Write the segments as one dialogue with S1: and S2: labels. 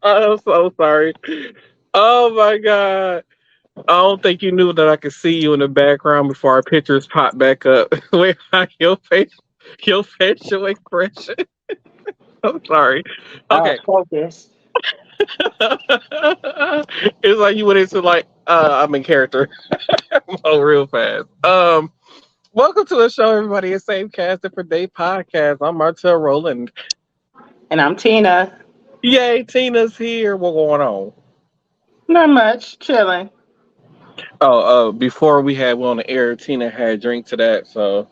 S1: I'm so sorry. Oh my god. I don't think you knew that I could see you in the background before our pictures pop back up. Wait, your facial expression. I'm sorry. Okay.
S2: Focus.
S1: It's like you went into like I'm in character mode real fast. Welcome to the show, everybody. It's Same Casting for Day podcast. I'm Martell Roland.
S2: And I'm Tina.
S1: Yay, Tina's here. What going on?
S2: Not much. Chilling.
S1: Before we had one on the air, Tina had a drink to that. So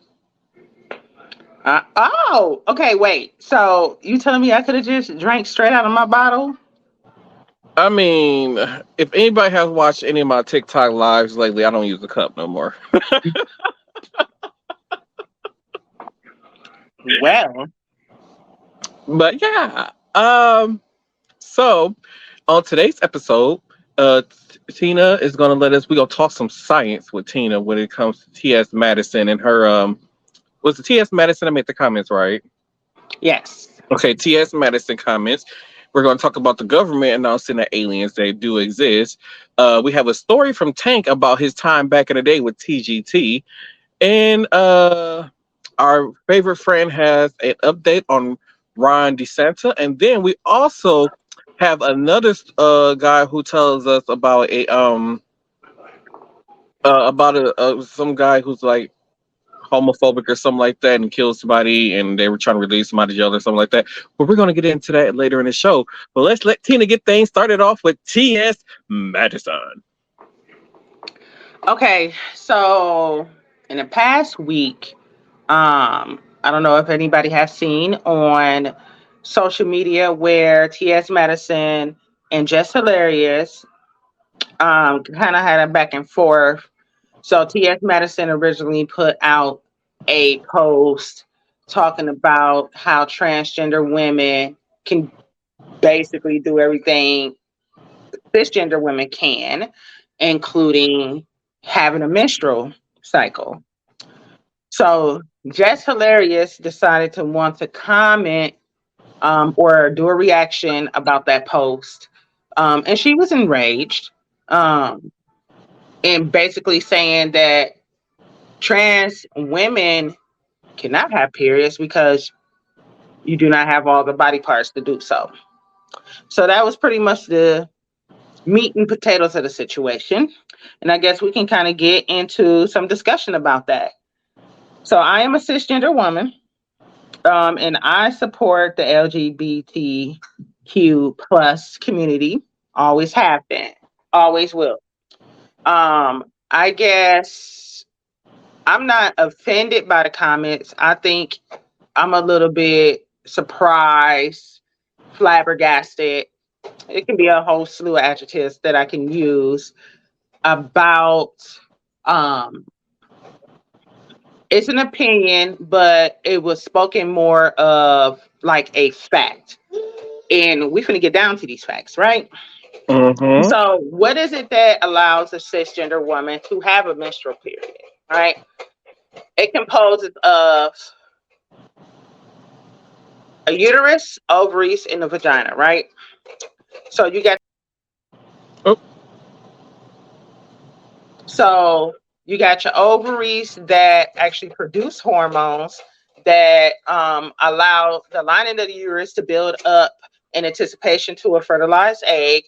S2: Okay, wait. So you telling me I could have just drank straight out of my bottle?
S1: I mean, if anybody has watched any of my TikTok lives lately, I don't use the cup no more.
S2: Well,
S1: But yeah. So on today's episode, Tina is gonna let us. We gonna talk some science with Tina when it comes to T.S. Madison and her. Was it T.S. Madison that made the comments, right?
S2: yes.
S1: Okay, T.S. Madison comments. We're going to talk about the government announcing that aliens they do exist. We have a story from Tank about his time back in the day with TGT, and our favorite friend has an update on Ron DeSanta, and then we also have another guy who tells us about some guy who's like homophobic or something like that and killed somebody and they were trying to release somebody to jail or something like that. But we're going to get into that later in the show. But let's let Tina get things started off with T.S. Madison.
S2: Okay, so in the past week, I don't know if anybody has seen on social media where T.S. Madison and Just Hilarious kind of had a back and forth. So T.S. Madison originally put out a post talking about how transgender women can basically do everything cisgender women can, including having a menstrual cycle. So Jess Hilarious decided to want to comment or do a reaction about that post. And she was enraged um, and basically saying that trans women cannot have periods because you do not have all the body parts to do so. So that was pretty much the meat and potatoes of the situation. And I guess we can kind of get into some discussion about that. So I am a cisgender woman, and I support the LGBTQ plus community. Always have been, always will. I guess I'm not offended by the comments. I think I'm a little bit surprised, flabbergasted. It can be a whole slew of adjectives that I can use about um it's an opinion, but it was spoken more of like a fact. And we're gonna get down to these facts, right?
S1: Mm-hmm.
S2: So what is it that allows a cisgender woman to have a menstrual period? Right? It composes of a uterus, ovaries, and a vagina, right? So you got
S1: Oh,
S2: so you got your ovaries that actually produce hormones that allow the lining of the uterus to build up in anticipation to a fertilized egg.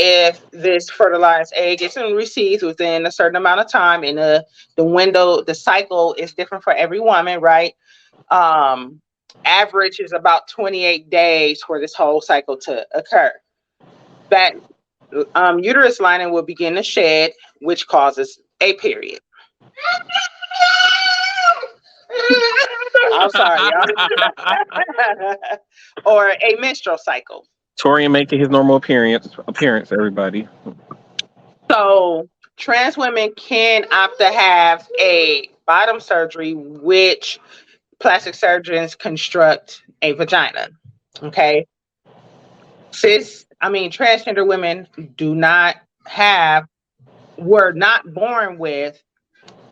S2: If this fertilized egg isn't received within a certain amount of time, and the window, the cycle is different for every woman, right? Um, Average is about 28 days for this whole cycle to occur. That uterus lining will begin to shed, which causes a period. I'm sorry, y'all. Or a menstrual cycle.
S1: Torian making his normal appearance, everybody.
S2: So trans women can opt to have a bottom surgery, which plastic surgeons construct a vagina. Okay. Transgender women do not have, were not born with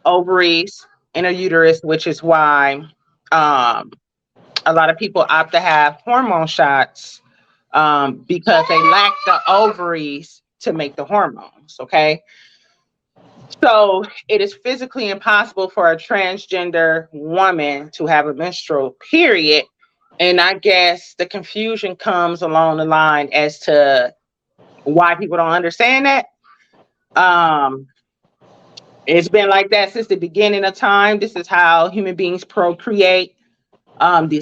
S2: ovaries in a uterus, which is why um, a lot of people opt to have hormone shots because they lack the ovaries to make the hormones. Okay. So it is physically impossible for a transgender woman to have a menstrual period. And I guess the confusion comes along the line as to why people don't understand that. Um, it's been like that since the beginning of time. This is how human beings procreate.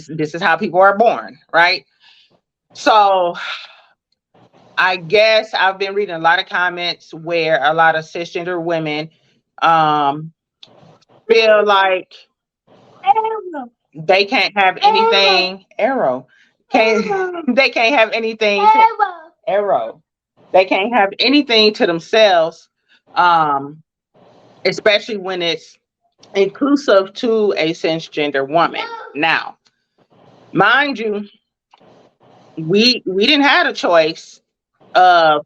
S2: This is how people are born, right? So I guess I've been reading a lot of comments where a lot of cisgender women um, feel like they can't have anything. Arrow. Can't they can't have anything. Arrow. They can't have anything to themselves, um, especially when it's inclusive to a cisgender woman. Now, mind you, we didn't have a choice of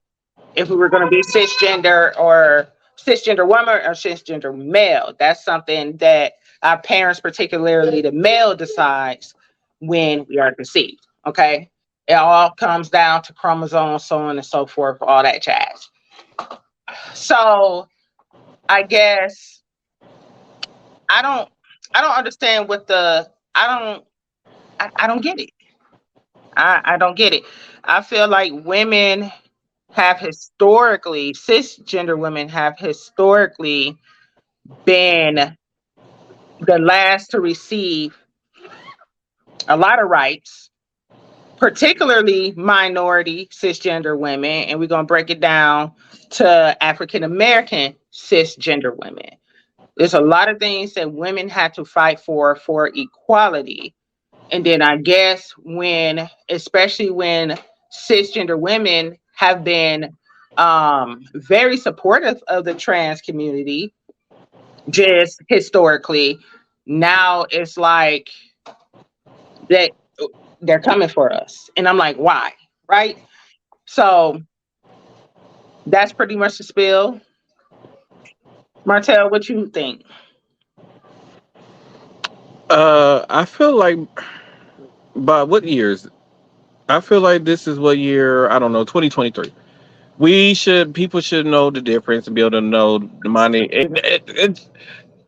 S2: if we were going to be cisgender woman or cisgender male. That's something that our parents, particularly the male, decides when we are conceived. Okay. It all comes down to chromosomes, so on and so forth, all that jazz. So I guess I don't I don't understand what the I don't get it. I don't get it. I feel like women have historically, cisgender women have historically been the last to receive a lot of rights, particularly minority cisgender women. And we're going to break it down to African American cisgender women. There's a lot of things that women had to fight for equality. And then I guess especially when cisgender women have been very supportive of the trans community, just historically, now it's like that they're coming for us. And I'm like, why? Right? So that's pretty much the spill. Martell, what you think?
S1: I feel like by what years? I feel like this is what year, I don't know, 2023. People should know the difference and be able to know the money.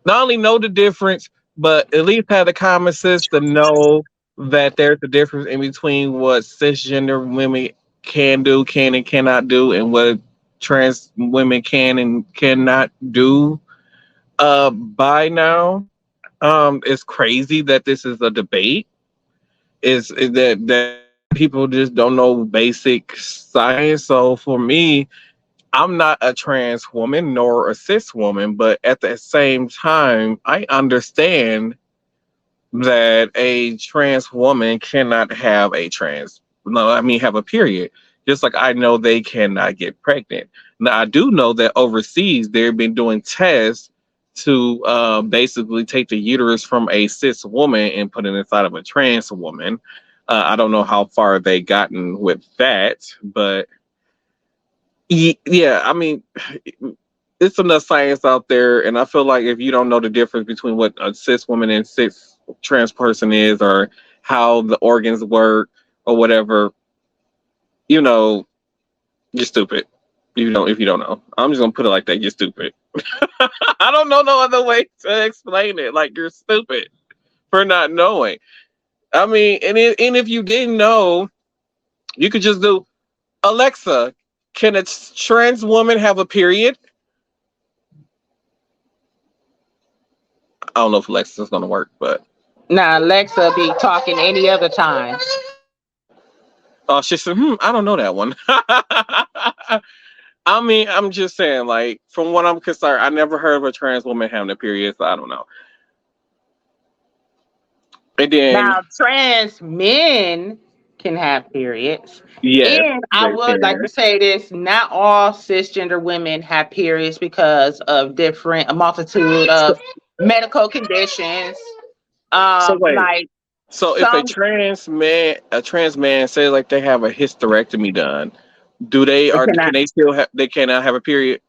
S1: Not only know the difference, but at least have the common sense to know that there's a difference in between what cisgender women can and cannot do, and what trans women can and cannot do. By now, it's crazy that this is a debate. Is that people just don't know basic science. So for me, I'm not a trans woman nor a cis woman, but at the same time, I understand that a trans woman cannot have a trans, no, I mean, have a period. Just like I know they cannot get pregnant. Now, I do know that overseas, they've been doing tests to basically take the uterus from a cis woman and put it inside of a trans woman. I don't know how far they gotten with that, but yeah, I mean, it's enough science out there, and I feel like if you don't know the difference between what a cis woman and cis trans person is, or how the organs work, or whatever, you know, you're stupid. If you don't know, I'm just gonna put it like that. You're stupid. I don't know no other way to explain it. Like, you're stupid for not knowing. I mean, and if you didn't know, you could just do, Alexa, can a trans woman have a period? I don't know if Alexa's gonna work, but
S2: Now, Alexa be talking any other time.
S1: she said, I don't know that one. I mean, I'm just saying, like, from what I'm concerned, I never heard of a trans woman having a period, so I don't know. And then,
S2: Now, trans men can have periods.
S1: yes,
S2: And I
S1: they
S2: would like to
S1: can.
S2: say this, not all cisgender women have periods because of a multitude
S1: So,
S2: of medical conditions.
S1: so wait.
S2: Like
S1: So if
S2: some
S1: a trans man, say like they have a hysterectomy done, do they
S2: they
S1: or can
S2: cannot
S1: they still have? They cannot have a period.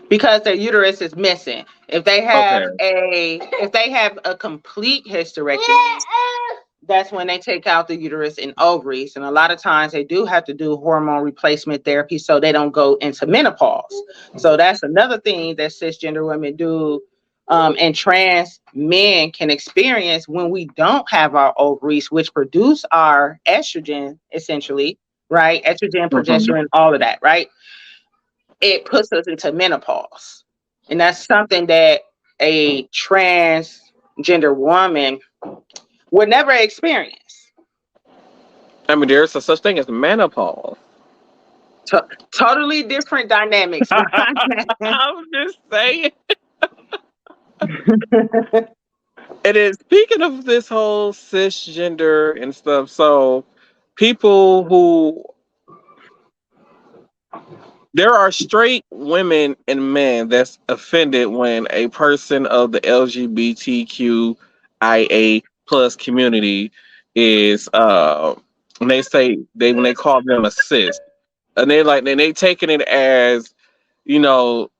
S2: because their uterus is missing. If they
S1: Okay.
S2: have a complete hysterectomy, that's when they take out the uterus and ovaries. And a lot of times they do have to do hormone replacement therapy so they don't go into menopause. So that's another thing that cisgender women do, and trans men can experience when we don't have our ovaries, which produce our estrogen, essentially, right? Estrogen,
S1: Mhm.
S2: progesterone, all of that, right? It puts us into menopause. And that's something that a transgender woman would never experience.
S1: I mean, there's a such thing as menopause.
S2: Totally different dynamics behind that.
S1: I'm just saying. And then speaking of this whole cisgender and stuff, so people who there are straight women and men that's offended when a person of the LGBTQIA plus community is when they say when they call them a cis, and they taking it as, you know,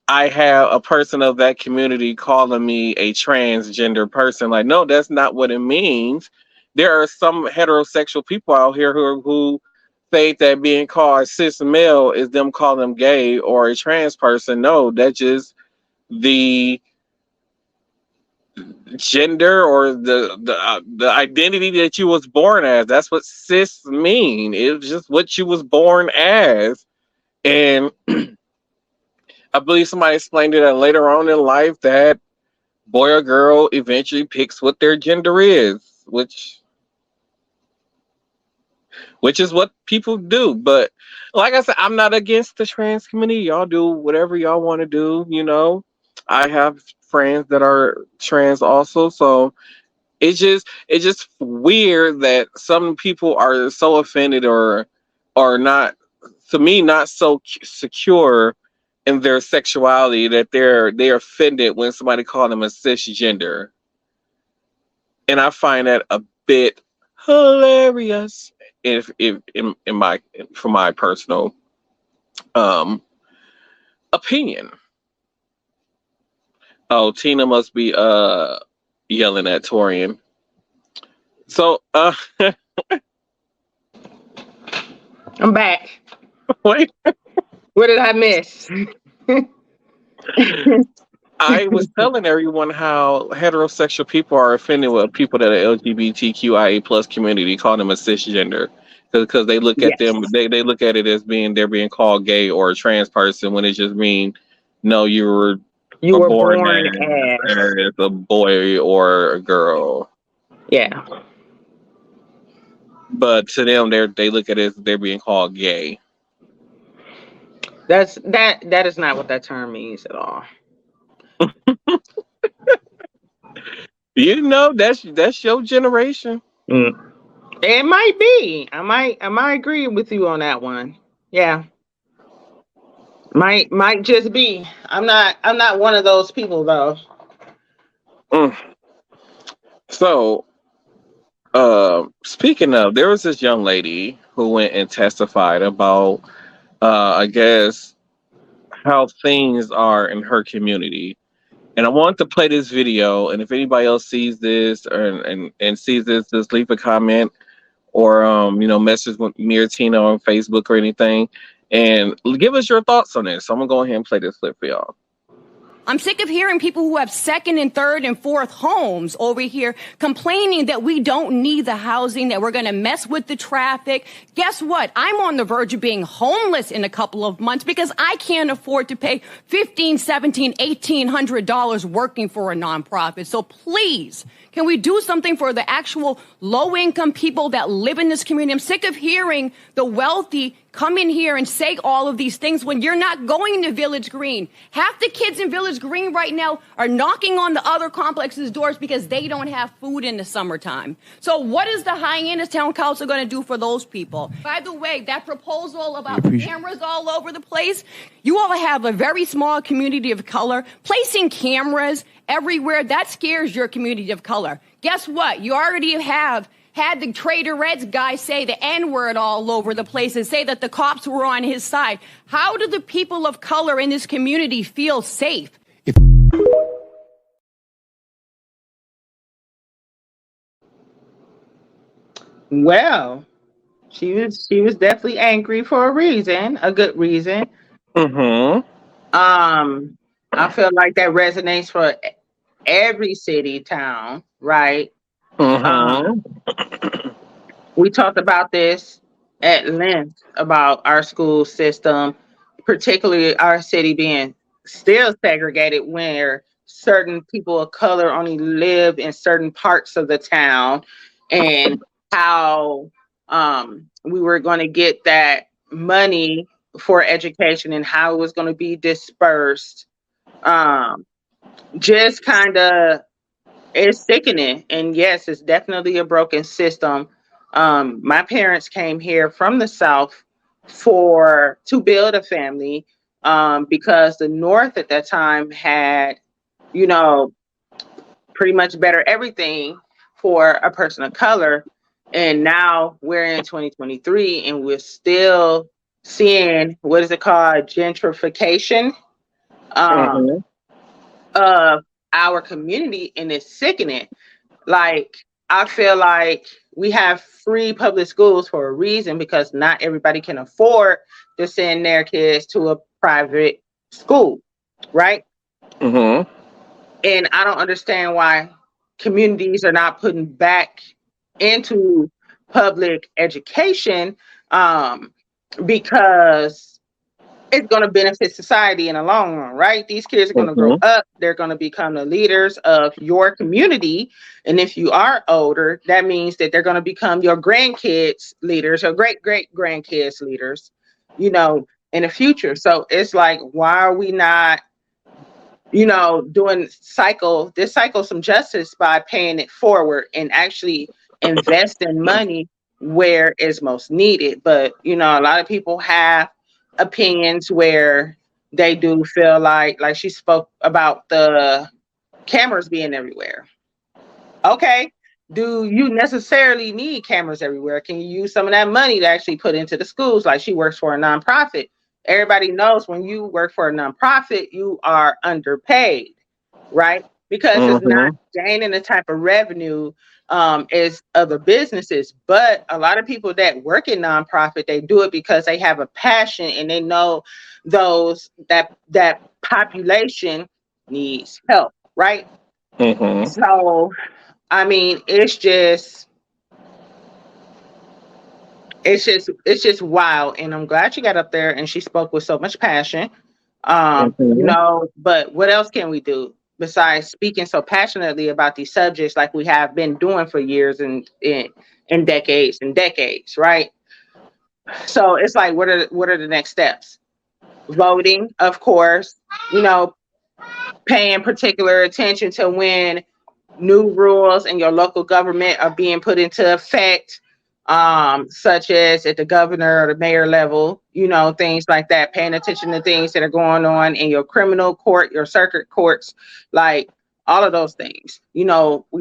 S1: I have a person of that community calling me a transgender person. Like, no, that's not what it means. There are some heterosexual people out here who think that being called cis male is them calling them gay or a trans person. No, that's just the gender or the identity that you was born as. That's what cis mean. It's just what you was born as. And I believe somebody explained it later on in life that boy or girl eventually picks what their gender is, which is what people do. But like I said, I'm not against the trans community. Y'all do whatever y'all want to do. You know, I have friends that are trans also, so it's just weird that some people are so offended or not, to me, not so secure in their sexuality that they're offended when somebody call them a cisgender, and I find that a bit hilarious. If in my from my personal um opinion. Oh, Tina must be yelling at Torian. So
S2: I'm back.
S1: wait.
S2: What did I miss?
S1: I was telling everyone how heterosexual people are offended with people that are LGBTQIA plus community, call them a cisgender, because they look at them,
S2: Yes.
S1: they look at it as being they're being called gay or a trans person when it just mean no, you
S2: You
S1: were
S2: were
S1: born
S2: born as.
S1: as a boy or a girl.
S2: Yeah.
S1: But to them, they look at it as they're being called gay.
S2: That is not what that term means at all.
S1: You know, that's your generation.
S2: Mm. It might be. I might agree with you on that one. Yeah. Might just be. I'm not one of those people though.
S1: Mm. So, speaking of, there was this young lady who went and testified about, I guess, how things are in her community. And I want to play this video. And if anybody else sees this and sees this, just leave a comment or message with me or Tina on Facebook or anything, and give us your thoughts on this. So I'm gonna go ahead and play this clip for y'all.
S3: I'm sick of hearing people who have second and third and fourth homes over here complaining that we don't need the housing, that we're going to mess with the traffic. Guess what? I'm on the verge of being homeless in a couple of months because I can't afford to pay $1,500, $1,700, $1,800 working for a nonprofit. So please, can we do something for the actual low-income people that live in this community? I'm sick of hearing the wealthy come in here and say all of these things when you're not going to Village Green. Half the kids in Village Green right now are knocking on the other complexes' doors because they don't have food in the summertime. So what is the Hyannis Town Council going to do for those people? By the way, that proposal about cameras all over the place, you all have a very small community of color. Placing cameras everywhere, that scares your community of color. Guess what? You already have had the Trader Reds guy say the N-word all over the place and say that the cops were on his side. How do the people of color in this community feel safe?
S2: Well, she was definitely angry for a reason, a good reason.
S1: Mm-hmm.
S2: Um, I feel like that resonates for every city, town, right? Um,
S1: Mm-hmm.
S2: we talked about this at length about our school system, particularly our city being still segregated, where certain people of color only live in certain parts of the town, and how we were going to get that money for education and how it was going to be dispersed. Um, just kind of, it's sickening. And yes, it's definitely a broken system. My parents came here from the South for to build a family, because the North at that time had, you know, pretty much better everything for a person of color. And now we're in 2023 and we're still seeing, what is it called, gentrification, um,
S1: Mm-hmm.
S2: of our community, and it's sickening. Like, I feel like we have free public schools for a reason, because not everybody can afford to send their kids to a private school, right?
S1: Mm-hmm.
S2: And I don't understand why communities are not putting back into public education, um, because it's going to benefit society in the long run, right? These kids are going to grow
S1: Mm-hmm.
S2: up. They're going to become the leaders of your community. And if you are older, that means that they're going to become your grandkids' leaders, your great great grandkids' leaders, in the future. So it's like, why are we not, doing cycle some justice by paying it forward and actually investing money where it's most needed? But a lot of people have opinions where they do feel like she spoke about the cameras being everywhere. Okay, do you necessarily need cameras everywhere? Can you use some of that money to actually put into the schools? Like, she works for a nonprofit. Everybody knows when you work for a nonprofit, you are underpaid, right? Because it's not
S1: Mm-hmm.
S2: gaining the type of revenue as other businesses. But a lot of people that work in nonprofit, they do it because they have a passion and they know that population needs help, right?
S1: Mm-hmm.
S2: So I mean, it's just wild, and I'm glad she got up there and she spoke with so much passion.
S1: Mm-hmm.
S2: But what else can we do besides speaking so passionately about these subjects, like we have been doing for years and decades and decades, right? So it's like, what are the next steps? Voting, of course, you know, paying particular attention to when new rules in your local government are being put into effect, such as at the governor or the mayor level, things like that, paying attention to things that are going on in your criminal court, your circuit courts, like all of those things. We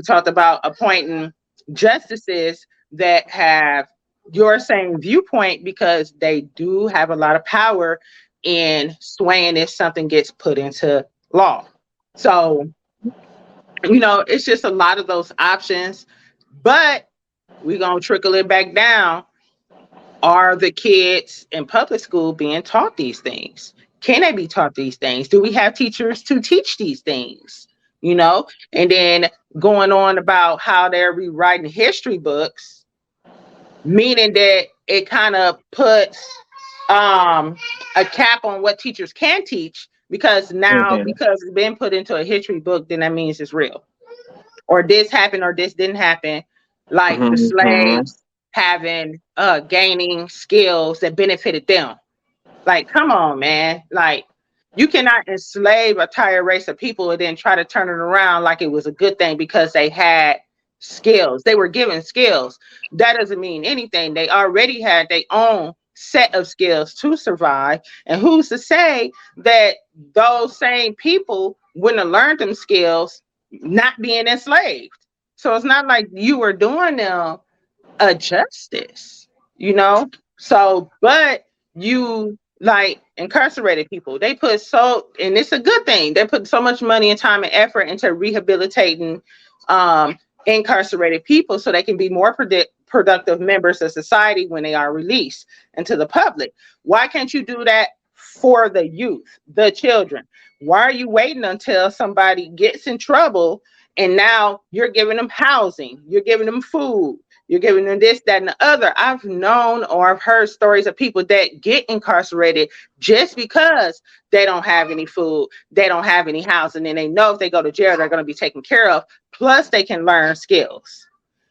S2: talked about appointing justices that have your same viewpoint, because they do have a lot of power in swaying if something gets put into law. So, it's just a lot of those options, but we're going to trickle it back down. Are the kids in public school being taught these things? Can they be taught these things? Do we have teachers to teach these things? And then going on about how they're rewriting history books, meaning that it kind of puts a cap on what teachers can teach, because now,
S1: Mm-hmm.
S2: because it's been put into a history book, then that means it's real, or this happened or this didn't happen, like the
S1: Mm-hmm.
S2: slaves having gaining skills that benefited them. Like, come on, man. Like, you cannot enslave a entire race of people and then try to turn it around like it was a good thing because they had skills. They were given skills. That doesn't mean anything. They already had their own set of skills to survive. And who's to say that those same people wouldn't have learned them skills not being enslaved? So it's not like you were doing them a justice, you know? So, but you, like, incarcerated people. They put and it's a good thing. They put so much money and time and effort into rehabilitating um, incarcerated people so they can be more productive members of society when they are released into the public. Why can't you do that for the youth, the children? Why are you waiting until somebody gets in trouble and now you're giving them housing, you're giving them food, you're giving them this, that, and the other? I've known or I've heard stories of people that get incarcerated just because they don't have any food, they don't have any housing, and they know if they go to jail, they're going to be taken care of. Plus, they can learn skills.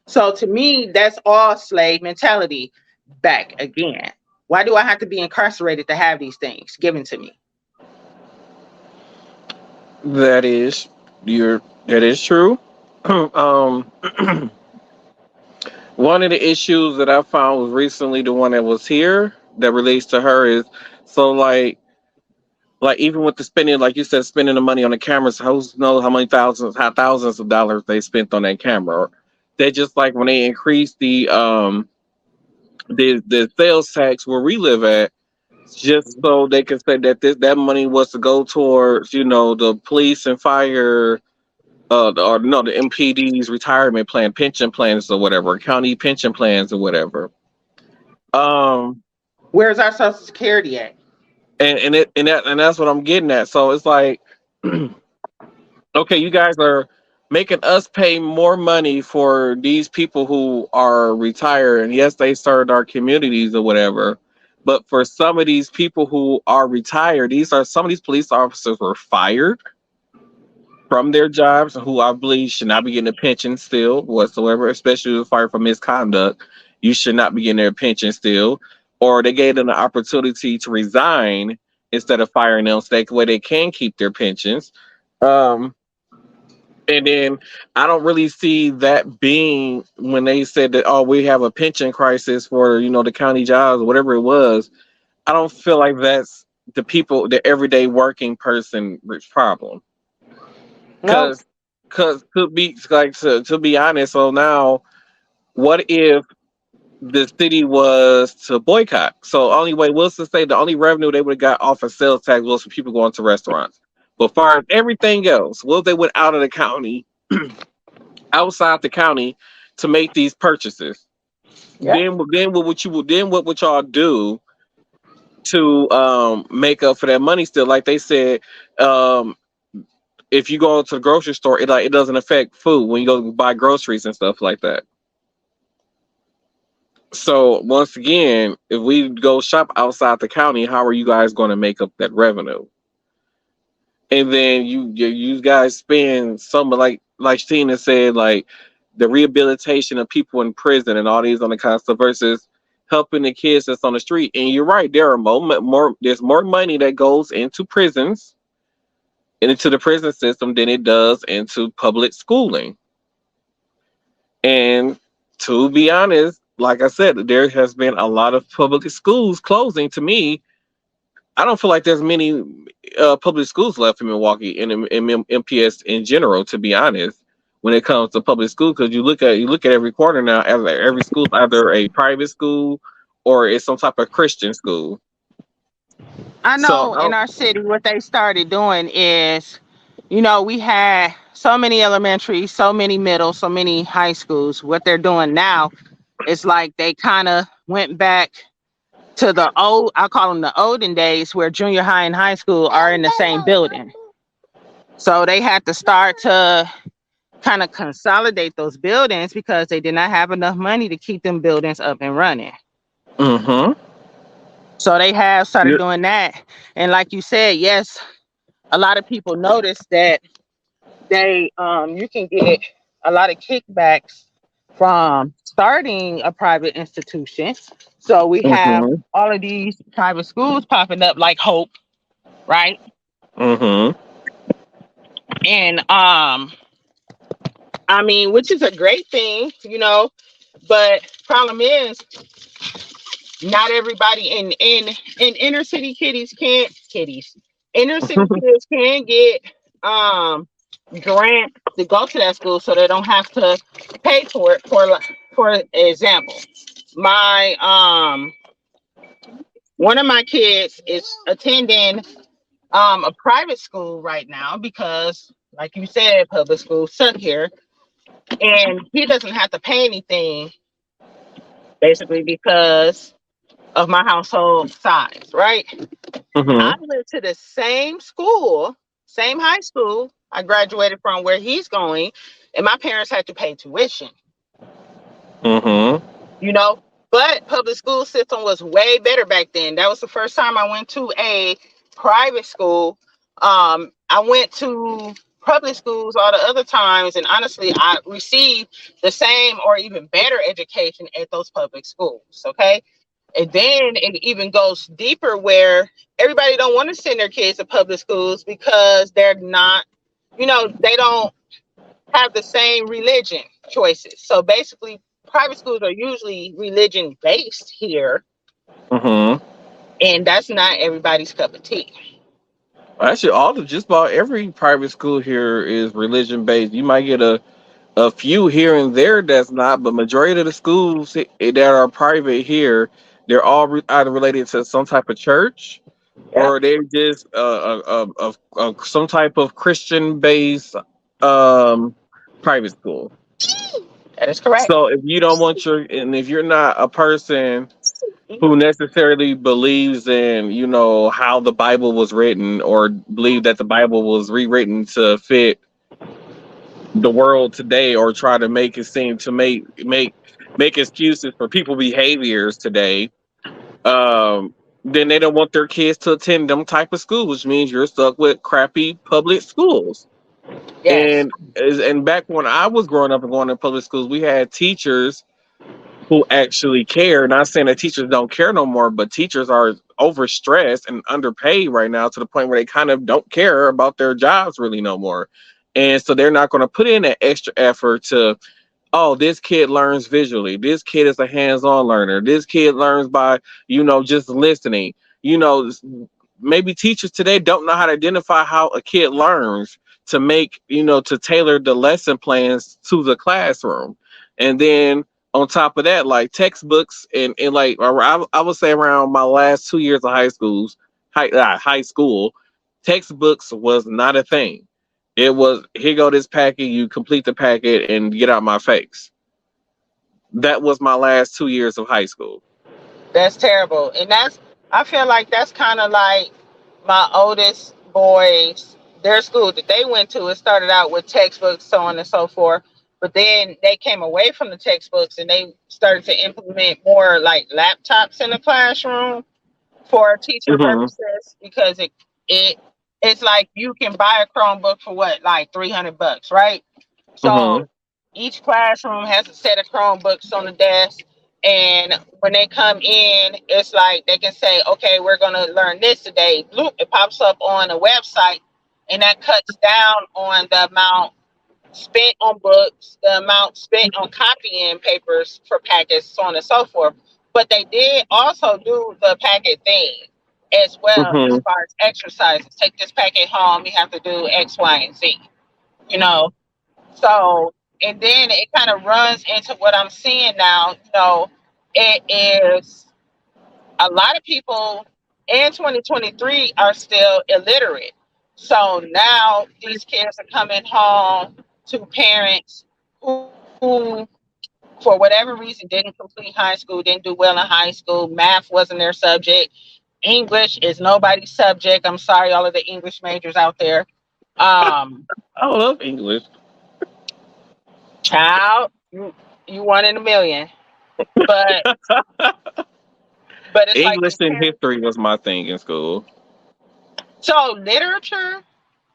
S2: So to me, that's all slave mentality back again. Why do I have to be incarcerated to have these things given to me?
S1: That is that is true. um, One of the issues that I found was recently the one that was here that relates to her is so like even with the spending, like you said, spending the money on the cameras, who knows how many thousands of dollars they spent on that camera. They just like when they increased the sales tax where we live at, just so they can say that that money was to go towards, the police and fire, or no, the MPD's retirement plan, pension plans or whatever, county pension plans or whatever. Um,
S2: Where's our Social Security at?
S1: and that's what I'm getting at. So it's like, okay, you guys are making us pay more money for these people who are retired, and yes, they served our communities or whatever. But for some of these people who are retired, some of these police officers were fired from their jobs, who I believe should not be getting a pension still whatsoever, especially if fired for misconduct. You should not be getting their pension still, or they gave them the opportunity to resign instead of firing them, so that way they can keep their pensions. Um, and then I don't really see that being when they said that, oh, we have a pension crisis for the county jobs, whatever it was. I don't feel like that's the everyday working person problem.
S2: No.
S1: Because to be honest, so now what if the city was to boycott? So only way Wilson say the only revenue they would have got off of sales tax was for people going to restaurants. But far as everything else, well, they went out of the county, outside the county, to make these purchases.
S2: Yeah.
S1: Then what would y'all do to make up for that money still? Like they said, um, if you go to the grocery store, it doesn't affect food when you go buy groceries and stuff like that. So once again, if we go shop outside the county, how are you guys going to make up that revenue? And then you guys spend some, like Tina said, like the rehabilitation of people in prison and all these other kind of stuff versus helping the kids that's on the street. And you're right, there's more money that goes into prisons and into the prison system than it does into public schooling. And to be honest, like I said, there has been a lot of public schools closing. To me, I don't feel like there's many public schools left in Milwaukee and in MPS in general. To be honest, when it comes to public school, because you look at every corner now, every school is either a private school or it's some type of Christian school.
S2: I
S1: So
S2: know in our city what they started doing is, we had so many elementary, so many middle, so many high schools. What they're doing now is like they kind of went back to the old, I call them the olden days, where junior high and high school are in the same building. So they had to start to kind of consolidate those buildings because they did not have enough money to keep them buildings up and running.
S1: mm-hmm.
S2: So they have started
S1: Yeah.
S2: doing that. And like you said, yes, a lot of people notice that you can get a lot of kickbacks from starting a private institution. So we have
S1: Mm-hmm.
S2: all of these private schools popping up like Hope, right?
S1: Mm-hmm.
S2: And I mean, which is a great thing, but problem is not everybody in inner city inner city kids can get grant to go to that school so they don't have to pay for it. For example, my One of my kids is attending a private school right now because, like you said, public schools suck here, and he doesn't have to pay anything basically because of my household size, right? I
S1: Mm-hmm.
S2: went to the same school, same high school I graduated from where he's going, and my parents had to pay tuition,
S1: Mm-hmm.
S2: you know. But public school system was way better back then. That was the first time I went to a private school. I went to public schools all the other times, and honestly, I received the same or even better education at those public schools. Okay, and then it even goes deeper where everybody don't want to send their kids to public schools because they're not, they don't have the same religion choices. So basically, private schools are usually religion based here,
S1: Mm-hmm.
S2: and that's not everybody's cup of tea.
S1: Actually, all of just about every private school here is religion based. You might get a few here and there that's not, but majority of the schools that are private here, they're all either related to some type of church
S2: Yep,
S1: or they're just some type of Christian based um, private school.
S2: that is correct.
S1: So if you don't want and if you're not a person who necessarily believes in, how the Bible was written or believe that the Bible was rewritten to fit the world today or try to make it seem to make excuses for people behaviors today, um then they don't want their kids to attend them type of schools, which means you're stuck with crappy public schools.
S2: Yes,
S1: And back when I was growing up and going to public schools, we had teachers who actually care. Not saying that teachers don't care no more, but teachers are overstressed and underpaid right now to the point where they kind of don't care about their jobs really no more. And so they're not going to put in that extra effort to, oh, this kid learns visually. This kid is a hands-on learner. This kid learns by, just listening. You know, maybe teachers today don't know how to identify how a kid learns to make, to tailor the lesson plans to the classroom. And then on top of that, like textbooks and like I would say around my last 2 years of high school, textbooks was not a thing. It was, here go this packet, you complete the packet and get out my face. That was my last 2 years of high school.
S2: that's terrible. And I feel like that's kind of like my oldest boys, their school that they went to. It started out with textbooks, so on and so forth. But then they came away from the textbooks and they started to implement more like laptops in the classroom for teaching
S1: Hmm.
S2: purposes because it it's like you can buy a Chromebook for what, like $300, right?
S1: Hmm.
S2: So each classroom has a set of Chromebooks on the desk, and when they come in, it's like they can say, "Okay, we're going to learn this today." Look, it pops up on a website, and that cuts down on the amount spent on books, the amount spent on copying papers for packets, so on and so forth. But they did also do the packet thing as well as
S1: Hmm.
S2: far as exercises. Take this packet home, you have to do X, Y, and Z, you know. So, and then it kind of runs into what I'm seeing now. It is a lot of people in 2023 are still illiterate. So now these kids are coming home to parents who, for whatever reason, didn't complete high school, didn't do well in high school. Math wasn't their subject. English is nobody's subject. I'm sorry, all of the English majors out there. Um,
S1: I love English.
S2: Child, you one in a million. But it's like
S1: English
S2: these
S1: and
S2: parents.
S1: history was my thing in school.
S2: So literature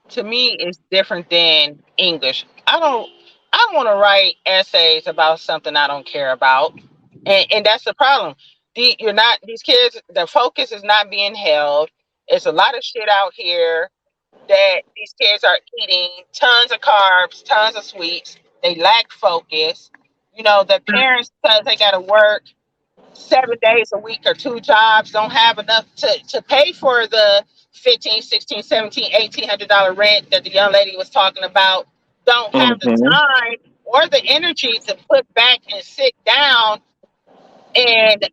S2: to me is different than English. I don't want to write essays about something I don't care about. And that's the problem. You're not these kids, the focus is not being held. It's a lot of shit out here that these kids are eating tons of carbs, tons of sweets. They lack focus. The parents, because they gotta work 7 days a week or two jobs, don't have enough to pay for the 15, 16, 17, $1,800 rent that the young lady was talking about, don't have the
S1: Hmm.
S2: time or the energy to put back and sit down and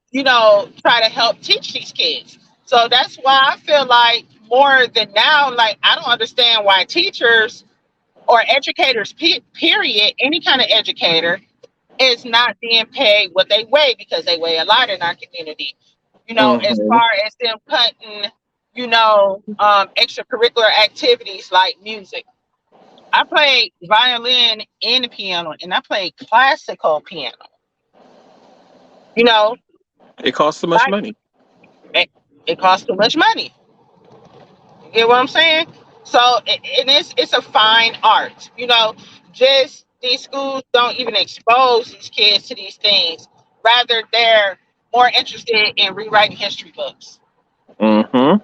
S2: try to help teach these kids. So that's why I feel like more than now, like I don't understand why teachers or educators, period, any kind of educator, is not being paid what they weigh because they weigh a lot in our community. As
S1: Hmm.
S2: far as them cutting, extracurricular activities like music. I played violin and piano, and I played classical piano. You know,
S1: It costs so much
S2: like
S1: money.
S2: it, it costs too much money. You get what I'm saying? So, and it's a fine art. Just these schools don't even expose these kids to these things. Rather, they're more interested in rewriting history books,
S1: Hmm.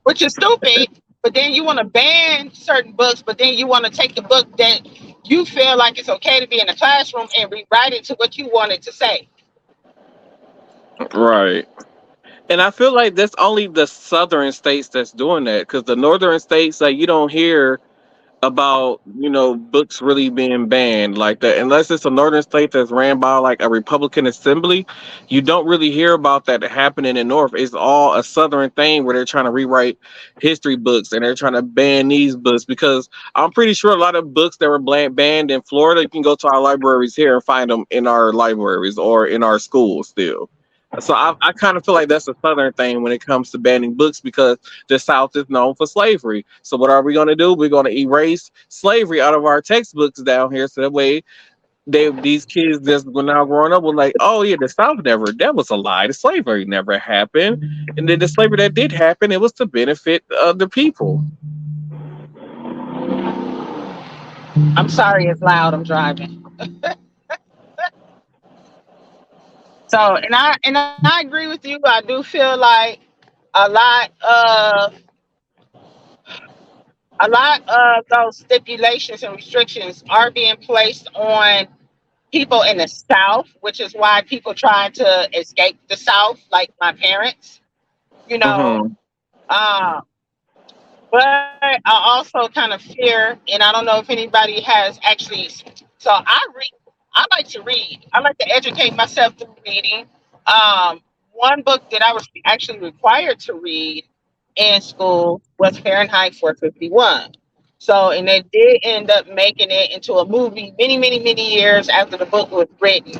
S2: which is stupid. But then you want to ban certain books, but then you want to take the book that you feel like it's okay to be in the classroom and rewrite it to what you want it to say.
S1: Right. And I feel like that's only the southern states that's doing that, because the northern states, like, you don't hear about, books really being banned like that unless it's a northern state that's ran by like a Republican assembly. You don't really hear about that happening in north. It's all a southern thing where they're trying to rewrite history books and they're trying to ban these books, because I'm pretty sure a lot of books that were banned in Florida, you can go to our libraries here and find them in our libraries or in our schools still. So I kind of feel like that's a southern thing when it comes to banning books, because the South is known for slavery. So what are we going to do? We're going to erase slavery out of our textbooks down here, so that way these kids that's now growing up were like, oh yeah, the South never, that was a lie. The slavery never happened, and then the slavery that did happen, it was to benefit the people.
S2: I'm sorry, it's loud. I'm driving. So, and I agree with you. I do feel like a lot of a lot of those stipulations and restrictions are being placed on people in the South, which is why people try to escape the South, like my parents. You know,
S1: Hmm.
S2: um, but I also kind of fear, and I don't know if anybody has actually. So I read. I like to read. I like to educate myself through reading. Um, One book that I was actually required to read in school was Fahrenheit 451. So, and they did end up making it into a movie many, many, many years after the book was written.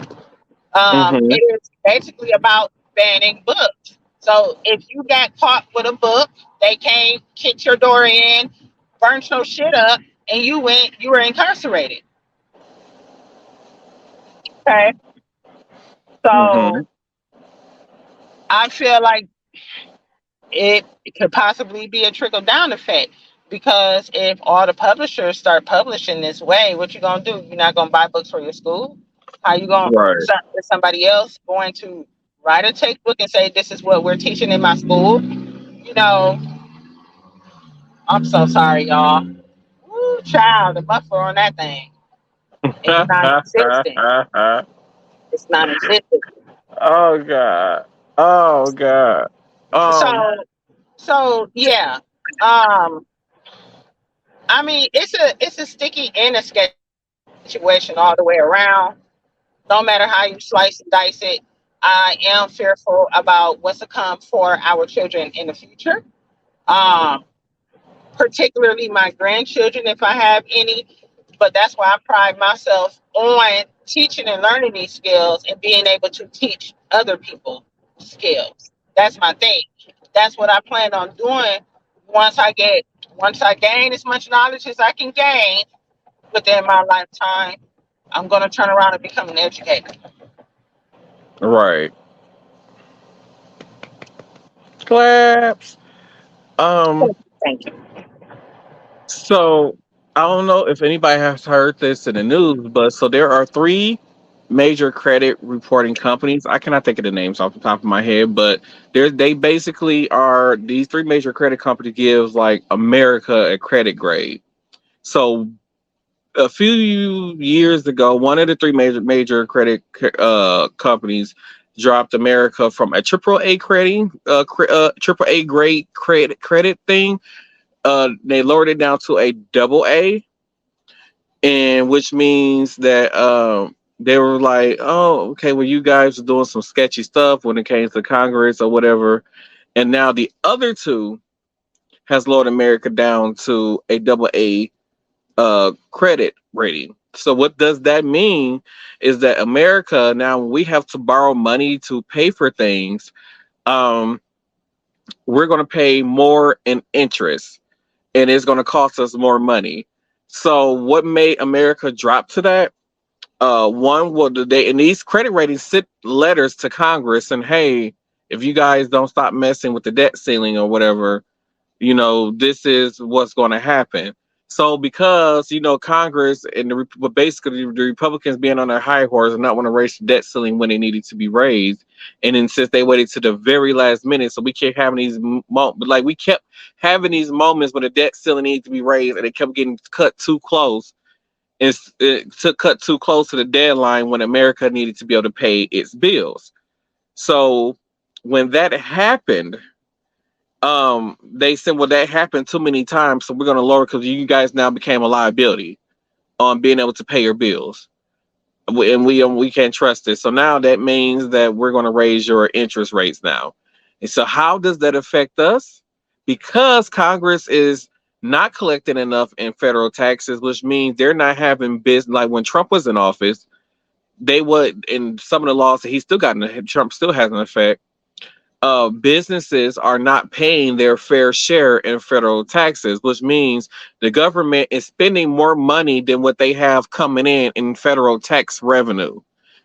S1: Hmm.
S2: It is basically about banning books. So if you got caught with a book, they came, kicked your door in, burnt your shit up, and you were incarcerated. Okay.
S1: Hmm.
S2: So I feel like it could possibly be a trickle down effect, because if all the publishers start publishing this way, what you gonna do? You're not gonna buy books for your school. How you gonna?
S1: Right.
S2: Is somebody else going to write a textbook and say this is what we're teaching in my school? You know, I'm so sorry, y'all. Woo, child, the buffer on that thing is non-existent. It's non-existent.
S1: Oh god. Oh god.
S2: So,
S1: um
S2: so yeah. Um, I mean, it's a sticky and a sketchy situation all the way around. No matter how you slice and dice it, I am fearful about what's to come for our children in the future. Um, Particularly my grandchildren, if I have any. But that's why I pride myself on teaching and learning these skills and being able to teach other people skills. That's my thing. That's what I plan on doing once I get once I gain as much knowledge as I can gain within my lifetime. I'm gonna turn around and become an educator.
S1: right. Claps. um
S2: Thank you.
S1: So I don't know if anybody has heard this in the news, but so there are three major credit reporting companies. I cannot think of the names off the top of my head, but they basically are, these three major credit companies gives like America a credit grade. So a few years ago, one of the three major credit companies dropped America from a triple A credit triple A grade credit thing. They lowered it down to a double A, and which means that They were like, "Oh, okay, well, you guys are doing some sketchy stuff when it came to Congress or whatever," and now the other two has lowered America down to a double A credit rating. So what does that mean is that America now we have to borrow money to pay for things. Um, we're going to pay more in interest, and it's going to cost us more money. So what made America drop to that? One, well, they and these credit ratings sent letters to Congress and hey, if you guys don't stop messing with the debt ceiling or whatever, this is what's going to happen. So because Congress and but basically the Republicans being on their high horse and not want to raise the debt ceiling when it needed to be raised, and then since they waited to the very last minute, so we kept having these like we kept having these moments when the debt ceiling needed to be raised, and it kept getting cut too close. It took cut too close to the deadline when America needed to be able to pay its bills. So when that happened, they said, well, that happened too many times, so we're going to lower because you guys now became a liability on being able to pay your bills, and we can't trust it. So now that means that we're going to raise your interest rates now. And so how does that affect us? Because Congress is not collecting enough in federal taxes, which means they're not having business. Like when Trump was in office, they would, in some of the laws that he still got, Trump still has an effect, businesses are not paying their fair share in federal taxes, which means the government is spending more money than what they have coming in federal tax revenue.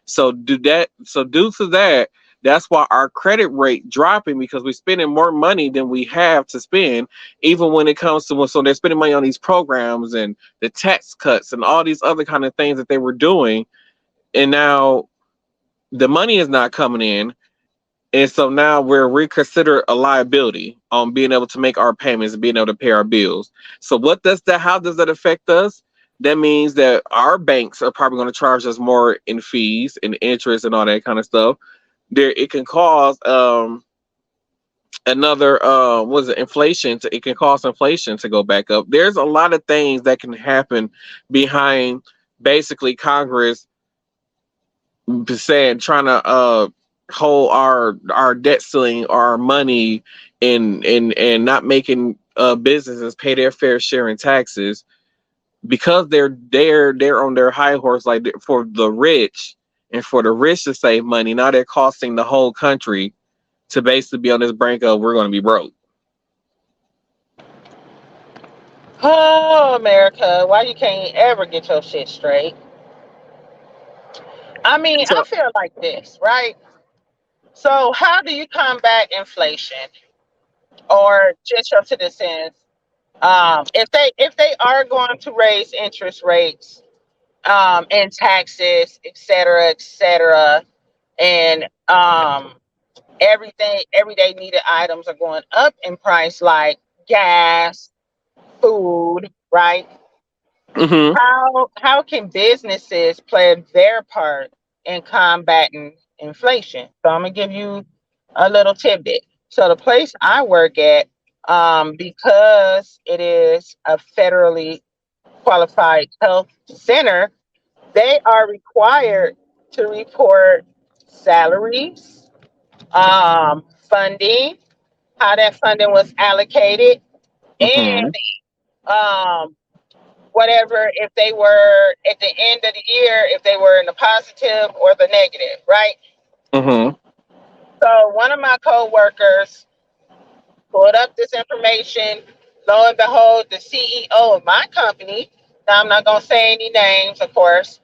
S1: So due to that, that's why our credit rate dropping because we're spending more money than we have to spend, even when it comes to so they're spending money on these programs and the tax cuts and all these other kind of things that they were doing, and now the money is not coming in, and so now we're reconsidered a liability on being able to make our payments and being able to pay our bills. So how does that affect us? That means that our banks are probably going to charge us more in fees and interest and all that kind of stuff. It can cause another was it inflation it can cause inflation to go back up. There's a lot of things that can happen behind basically Congress saying trying to hold our debt ceiling, our money, and not making businesses pay their fair share in taxes because they're on their high horse like for the rich and for the rich to save money. Now they're costing the whole country to basically be on this brink of we're going to be broke.
S2: Oh, America, why you can't ever get your shit straight? I mean, I
S1: So,
S2: feel like this, right? So, how do you combat inflation or just your citizens if they are going to raise interest rates and taxes, et cetera, and everything, everyday needed items are going up in price, like gas, food, right?
S1: hmm
S2: How can businesses play their part in combating inflation? So I'm gonna give you a little tidbit. So the place I work at, because it is a federally qualified health center, they are required to report salaries, funding, how that funding was allocated, and
S1: hmm
S2: um, whatever, if they were at the end of the year, if they were in the positive or the negative, right?
S1: hmm
S2: So one of my coworkers pulled up this information. Lo and behold, the CEO of my company, now I'm not going to say any names, of course,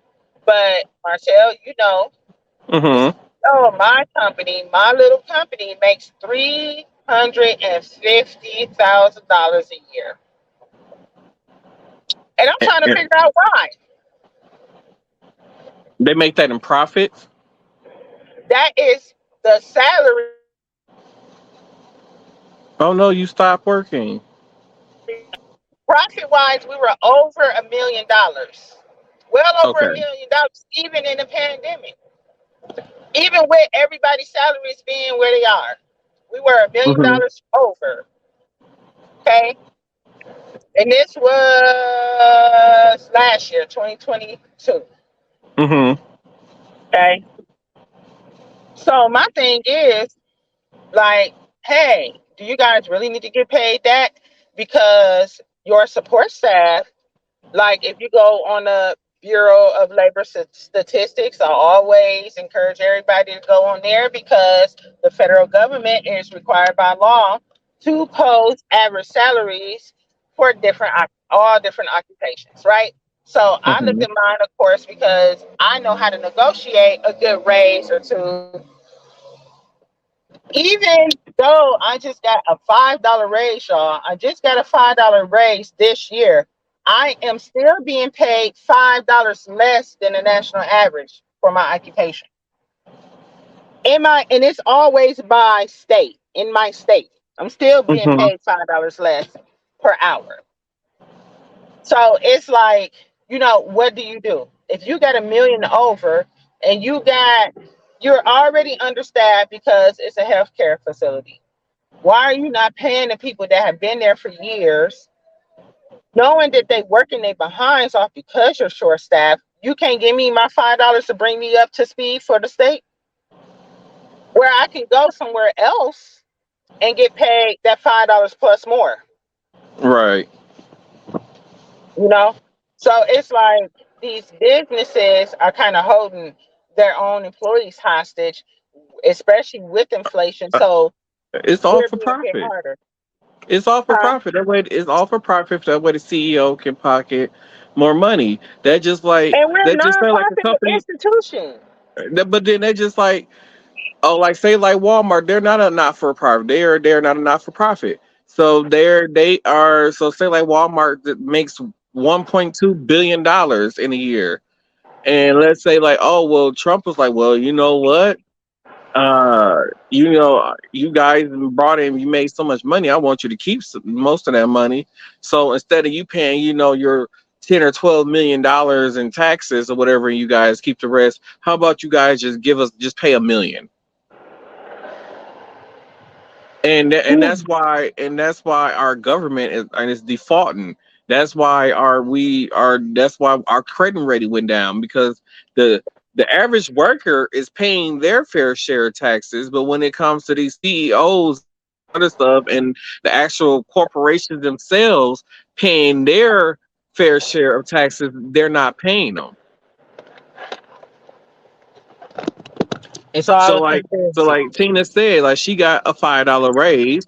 S2: but Marcel, the
S1: hmm
S2: CEO of my company, my little company, makes $350,000 a year. And I'm trying to figure out why.
S1: They make that in profits.
S2: That is the salary.
S1: Oh no, you stop working.
S2: Profit wise, we were over $1 million. Well over a
S1: Okay.
S2: million dollars, even in the pandemic. Even with everybody's salaries being where they are. We were $1 million
S1: hmm
S2: over. Okay. And this was last year, 2022.
S1: hmm
S2: Okay. So my thing is like, hey, do you guys really need to get paid that? Because your support staff, like if you go on the Bureau of Labor Statistics, I always encourage everybody to go on there because the federal government is required by law to post average salaries for all different occupations, right? So I looked
S1: Hmm.
S2: at mine, of course, because I know how to negotiate a good raise or two. Even though I just got a $5 raise, y'all, I just got a $5 raise this year. I am still being paid $5 less than the national average for my occupation. And it's always by state. In my state, I'm still being
S1: Hmm.
S2: paid $5 less per hour. So it's like, what do you do? If you got a million over and you're already understaffed because it's a healthcare facility. Why are you not paying the people that have been there for years, knowing that they working their behinds off because you're short staffed? You can't give me my $5 to bring me up to speed for the state, where I can go somewhere else and get paid that $5 plus more.
S1: Right.
S2: You know, so it's like these businesses are kind of holding their own employees hostage, especially with inflation.
S1: Uh,
S2: So
S1: It's all
S2: we're
S1: for
S2: being hit
S1: profit.
S2: harder,
S1: It's all for
S2: huh?
S1: profit. That way, it's all for profit. That way, the CEO can pocket more money.
S2: And we're
S1: That just sound like a
S2: nonprofit
S1: company.
S2: institution.
S1: But then they just like, oh, like say like Walmart. They're not a not for profit. They're not a not for profit. So they are. So say like Walmart that makes $1.2 billion in a year. And let's say like, oh well, Trump was like, well, you know what? uh you guys brought in, you made so much money, I want you to keep most of that money. So instead of you paying, your 10 or 12 million dollars in taxes or whatever, and you guys keep the rest, how about you guys just pay $1 million? And that's why our government is defaulting. That's why our credit rating went down, because the the average worker is paying their fair share of taxes, but when it comes to these CEOs, other stuff, and the actual corporations themselves paying their fair share of taxes, they're not paying them.
S2: It's
S1: So
S2: all
S1: like so
S2: conspiracy.
S1: like Tina said, like she got a $5 raise,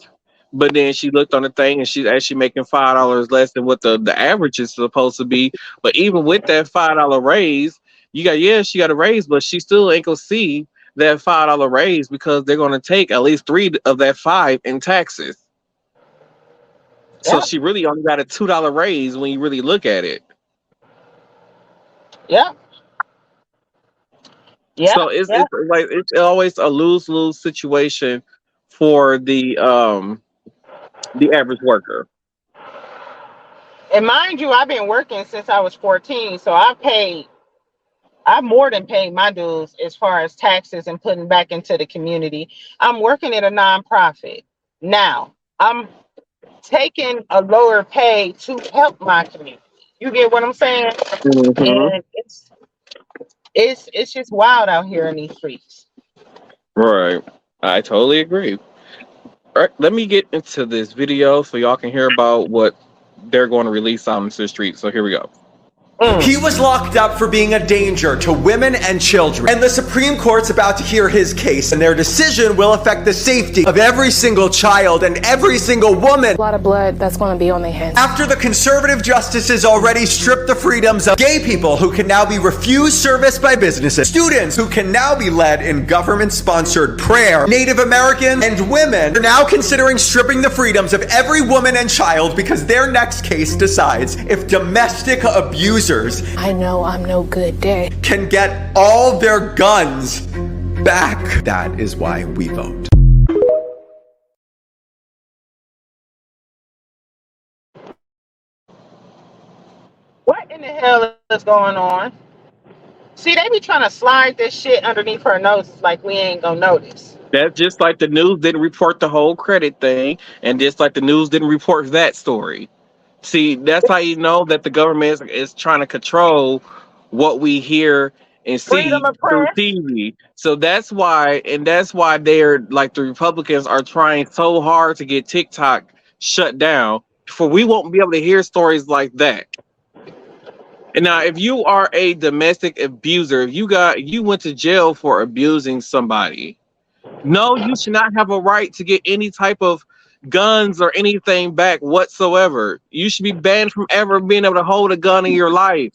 S1: but then she looked on the thing and she's actually making $5 less than what the average is supposed to be. But even with that $5 raise, she got a raise, but she still ain't gonna see that $5 raise because they're gonna take at least three of that five in taxes. So
S2: Yep,
S1: she really only got a $2 raise when you really look at it.
S2: yep, yep,
S1: So it's
S2: yep.
S1: like it's always a lose-lose situation for the average worker.
S2: And mind you, I've been working since I was 14, so I've more than paid my dues as far as taxes and putting back into the community. I'm working at a nonprofit. Now, I'm taking a lower pay to help my community. You get what I'm saying?
S1: Hmm.
S2: And it's just wild out here in these streets.
S1: Right. I totally agree. All right, let me get into this video so y'all can hear about what they're going to release out into the street. So here we go.
S2: Mm.
S4: He was locked up for being a danger to women and children. And the Supreme Court's about to hear his case, and their decision will affect the safety of every single child and every single woman.
S5: A lot of blood that's going to be on their hands.
S4: After the conservative justices already stripped the freedoms of gay people who can now be refused service by businesses, students who can now be led in government-sponsored prayer, Native Americans and women are now considering stripping the freedoms of every woman and child because their next case decides if domestic abusers
S5: I know I'm no good dad.
S4: can get all their guns back. That is why we vote.
S2: What in the hell is going on? See, they be trying to slide this shit underneath her noses like we ain't gonna notice.
S1: That's just like the news didn't report the whole credit thing, and just like the news didn't report that story. See, that's how you know that the government is trying to control what we hear and
S2: Freedom
S1: see
S2: of
S1: through
S2: press.
S1: TV. So that's why they're like the Republicans are trying so hard to get TikTok shut down. For we won't be able to hear stories like that. And now, if you are a domestic abuser, if you went to jail for abusing somebody, no, you should not have a right to get any type of guns or anything back whatsoever. You should be banned from ever being able to hold a gun in your life.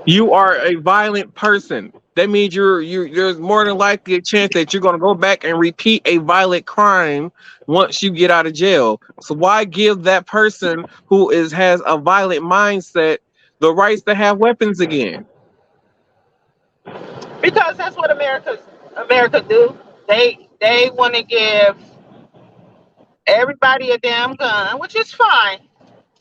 S1: You are a violent person. That means there's more than likely a chance that you're going to go back and repeat a violent crime once you get out of jail. So why give that person who has a violent mindset the rights to have weapons again?
S2: Because that's what America do. They want to give everybody a damn gun, which is fine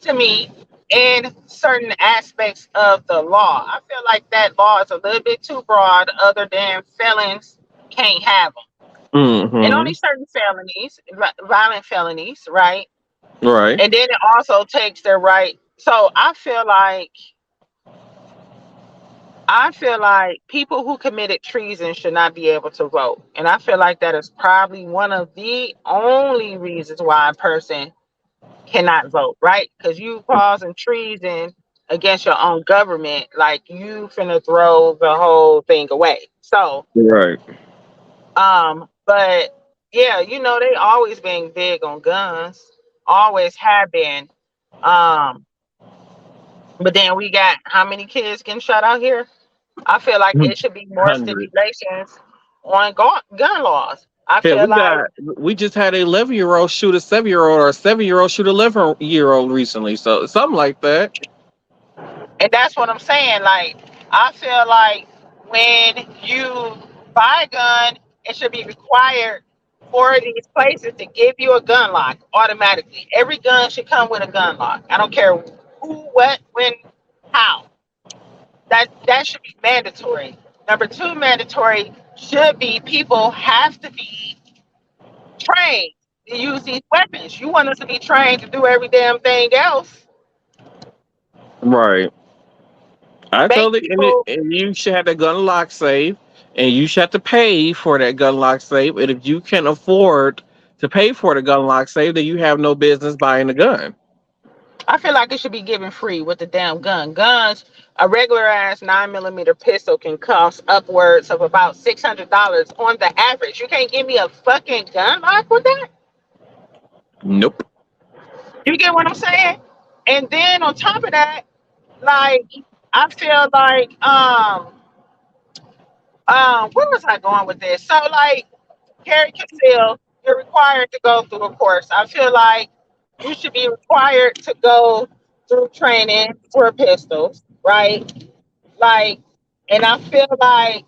S2: to me in certain aspects of the law. I feel like that law is a little bit too broad, other than felons can't have them. And
S1: Mm-hmm.
S2: only certain felonies, violent felonies, right?
S1: Right.
S2: And then it also takes their right. So I feel like people who committed treason should not be able to vote. And I feel like that is probably one of the only reasons why a person cannot vote, right? Because you causing treason against your own government, like you finna throw the whole thing away. So,
S1: Right.
S2: but yeah, they always been big on guns, always have been. Um, but then we got how many kids getting shot out here? I feel like it should be more
S1: 100.
S2: stipulations on gun laws. I
S1: Yeah,
S2: feel like,
S1: we just had an 11-year-old shoot a 7-year-old, or a 7-year-old shoot an 11-year-old recently. So something like that.
S2: and that's what I'm saying. Like, I feel like when you buy a gun, it should be required for these places to give you a gun lock automatically. Every gun should come with a gun lock. I don't care who, what, when, how. That should be mandatory. Number two, mandatory should be people have to be trained to use these weapons. You want us to be trained to do every damn thing else.
S1: Right. I
S2: Make
S1: told it,
S2: people.
S1: and you should have the gun lock safe, and you should have to pay for that gun lock safe. And if you can't afford to pay for the gun lock safe, then you have no business buying a gun.
S2: I feel like it should be given free with the damn gun. Guns, a regular ass 9 millimeter pistol can cost upwards of about $600 on the average. You can't give me a fucking gun lock with that.
S1: Nope.
S2: You get what I'm saying? And then on top of that, like, I feel like where was I going with this? So, like, carry conceal, you're required to go through a course. I feel like you should be required to go through training for pistols, right? Like, and I feel like,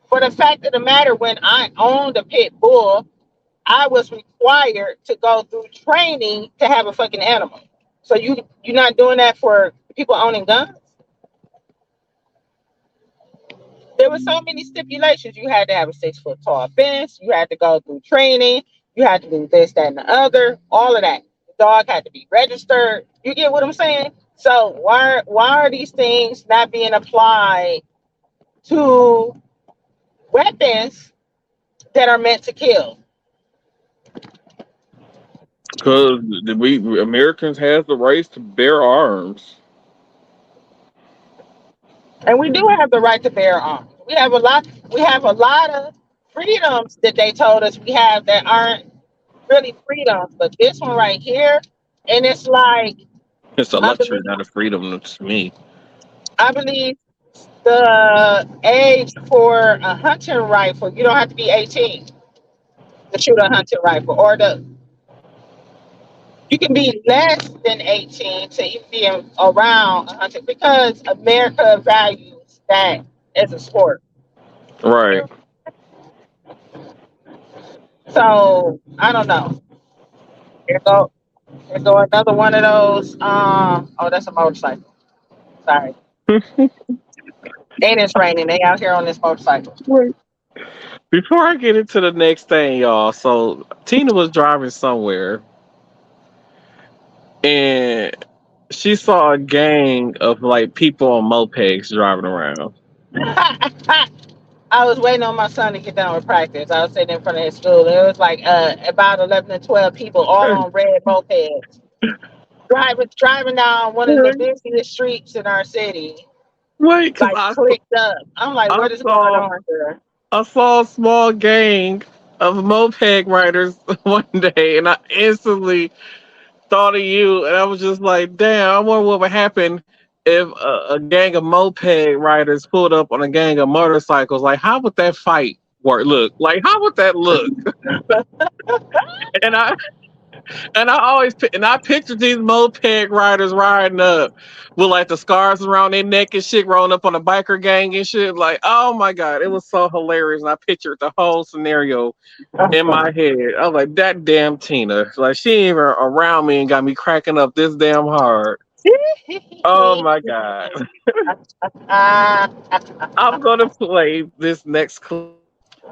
S2: for the fact of the matter, when I owned a pit bull, I was required to go through training to have a fucking animal. So you're not doing that for people owning guns? There were so many stipulations. You had to have a 6 foot tall fence. You had to go through training. You had to do this, that, and the other. All of that. The dog had to be registered. You get what I'm saying? So why are these things not being applied to weapons that are meant to kill?
S1: Because we Americans have the rights to bear arms.
S2: And we do have the right to bear arms. We have a lot of freedoms that they told us we have that aren't really freedoms. But this one right here, and it's like,
S1: It's a
S2: I
S1: luxury,
S2: believe
S1: not a freedom to me.
S2: I believe the age for a hunting rifle, you don't have to be 18 to shoot a hunting rifle, or you can be less than 18 to even be around a hunting, because America values that as a sport.
S1: Right.
S2: So I don't know. Here go, here go another one of those. Oh, that's a motorcycle. Sorry, and it's raining. They out here on this motorcycle.
S1: Right. Before I get into the next thing, y'all, so Tina was driving somewhere, and She saw a gang of like people on mopeds driving around.
S2: I was waiting on my son to get done with practice. I was sitting in front of his school. There was like about 11 to 12 people all on red mopeds driving down one of the busiest streets in our city,
S1: Wait, cause
S2: like clicked up. I'm like,
S1: I
S2: what is going
S1: saw
S2: on here?
S1: I saw a small gang of moped riders one day, and I instantly thought of you, and I was just like, damn, I wonder what would happen if a gang of moped riders pulled up on a gang of motorcycles. Like, how would that fight work? Look, like, how would that look? And I pictured these moped riders riding up with like the scars around their neck and shit, rolling up on a biker gang and shit. Like, oh my god, it was so hilarious. And I pictured the whole scenario in my head. I was like, that damn Tina. Like, she ain't even around me and got me cracking up this damn hard. Oh my god.
S2: Ah,
S1: I'm gonna play this next clip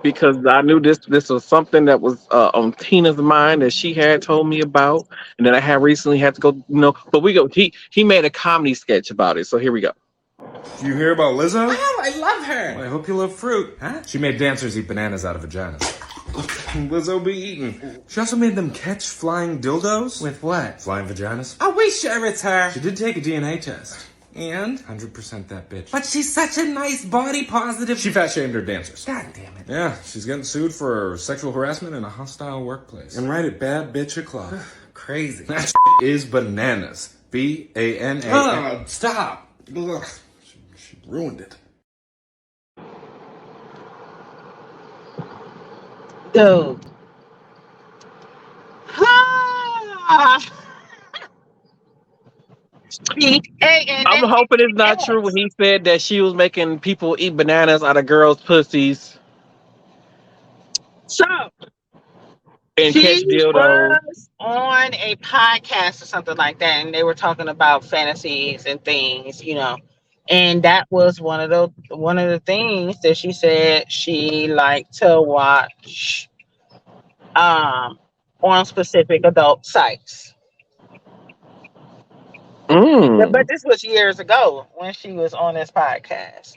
S1: because I knew this was something that was on Tina's mind that she had told me about, and then I had recently had to go, But we go. He made a comedy sketch about it, so here we go.
S6: Do you hear about Lizzo?
S7: Oh, I love her.
S6: Well, I hope you love fruit. Huh? She made dancers eat bananas out of vaginas. Lizzo be eating. She also made them catch flying dildos.
S7: With what?
S6: Flying vaginas.
S7: Are we sure it's her?
S6: She did take a DNA test.
S7: And?
S6: 100% that bitch.
S7: But she's such a nice body positive.
S6: She fat shamed her dancers.
S7: God damn it.
S6: Yeah, she's getting sued for sexual harassment in a hostile workplace. And write it bad bitch o'clock.
S7: Crazy.
S6: That is bananas. BANA.
S7: Stop.
S6: Ugh. She ruined it.
S2: dude. Ah.
S1: I'm hoping it's not true when he said that she was making people eat bananas out of girls' pussies
S2: So
S1: and catch
S2: she
S1: dildos.
S2: was on a podcast or something like that, and they were talking about fantasies and things, And that was one of the things that she said she liked to watch on specific adult sites. But this was years ago when she was on this podcast.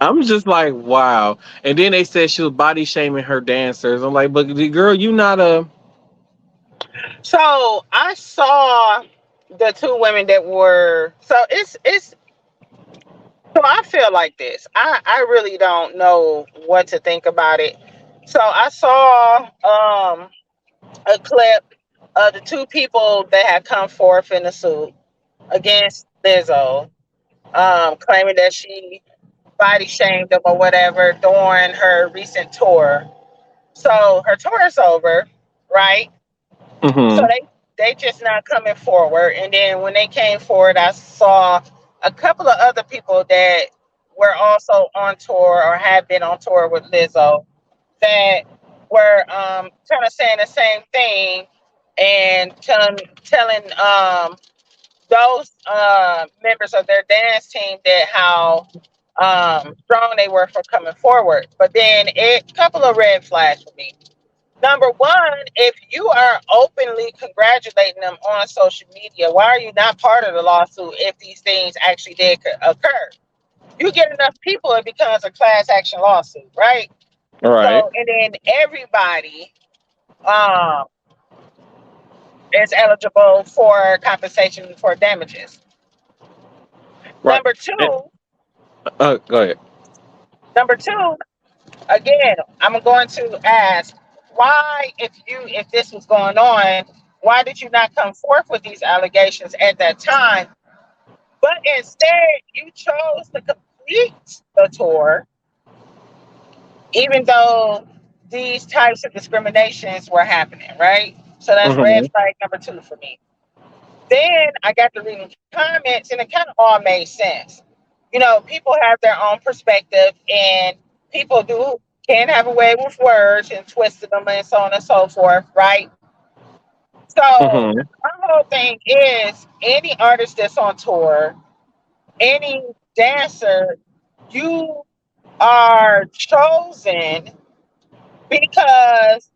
S1: I'm just like, wow. And then they said she was body shaming her dancers. I'm like, but girl, you not a.
S2: So I saw the two women that were. So it's. So I feel like this. I really don't know what to think about it. So I saw a clip of the two people that had come forth in the suit against Lizzo, claiming that she body shamed them or whatever during her recent tour. So her tour is over, right? So they just not coming forward. And then when they came forward, I saw a couple of other people that were also on tour or have been on tour with Lizzo that were kind of saying the same thing and telling those members of their dance team that how strong they were for coming forward. But then a couple of red flags for me. Number one, if you are openly congratulating them on social media, why are you not part of the lawsuit if these things actually did occur? You get enough people, it becomes a class action lawsuit, right?
S1: Right.
S2: So, and then everybody is eligible for compensation for damages.
S1: Right.
S2: Number two,
S1: go ahead.
S2: Number two, again, I'm going to ask why, if this was going on, why did you not come forth with these allegations at that time? But instead, you chose to complete the tour, even though these types of discriminations were happening, right? So that's red flag number two for me. Then I got to reading comments, and it kind of all made sense. People have their own perspective, and people can have a way with words and twisting them and so on and so forth, right? So my whole thing is any artist that's on tour, any dancer, you are chosen because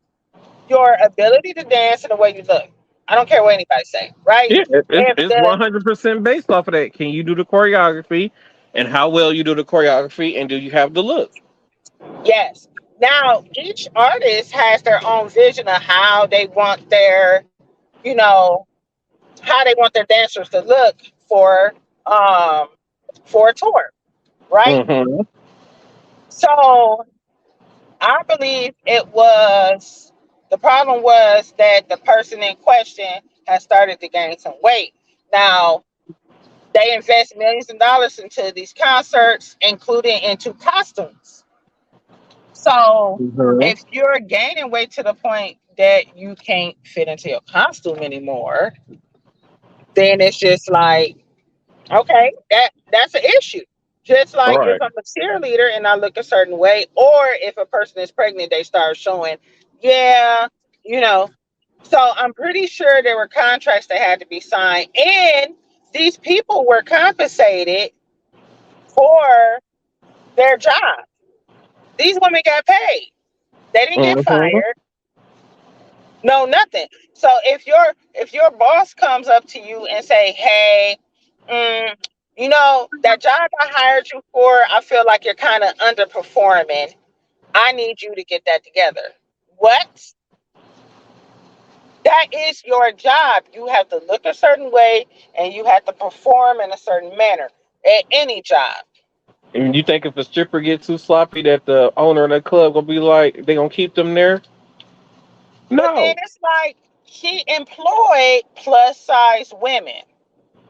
S2: your ability to dance and the way you look. I don't care what anybody say, right?
S1: Yeah,
S2: If
S1: it's
S2: the
S1: 100% based off of that. Can you do the choreography, and how well you do the choreography, and do you have the look?
S2: Yes. Now, each artist has their own vision of how they want their, you know, how they want their dancers to look for um for a tour, right?
S1: Mm-hmm.
S2: So I believe it was the problem was that the person in question has started to gain some weight. Now they invest millions of dollars into these concerts, including into costumes. So
S1: Mm-hmm.
S2: if you're gaining weight to the point that you can't fit into your costume anymore, then it's just like, okay, that's an issue. Just like if
S1: Right.
S2: I'm a cheerleader and I look a certain way, or if a person is pregnant, they start showing, yeah, you know. So I'm pretty sure there were contracts that had to be signed, and these people were compensated for their job. These women got paid. They didn't get
S1: Mm-hmm.
S2: fired. No, nothing. So if your boss comes up to you and say, "Hey, mm, that job I hired you for, I feel like you're kind of underperforming. I need you to get that together." What? That is your job. You have to look a certain way and you have to perform in a certain manner at any job.
S1: And you think if a stripper gets too sloppy, that the owner of the club gonna be like, they gonna keep them there?
S2: But then
S1: No.
S2: it's like she employed plus size women.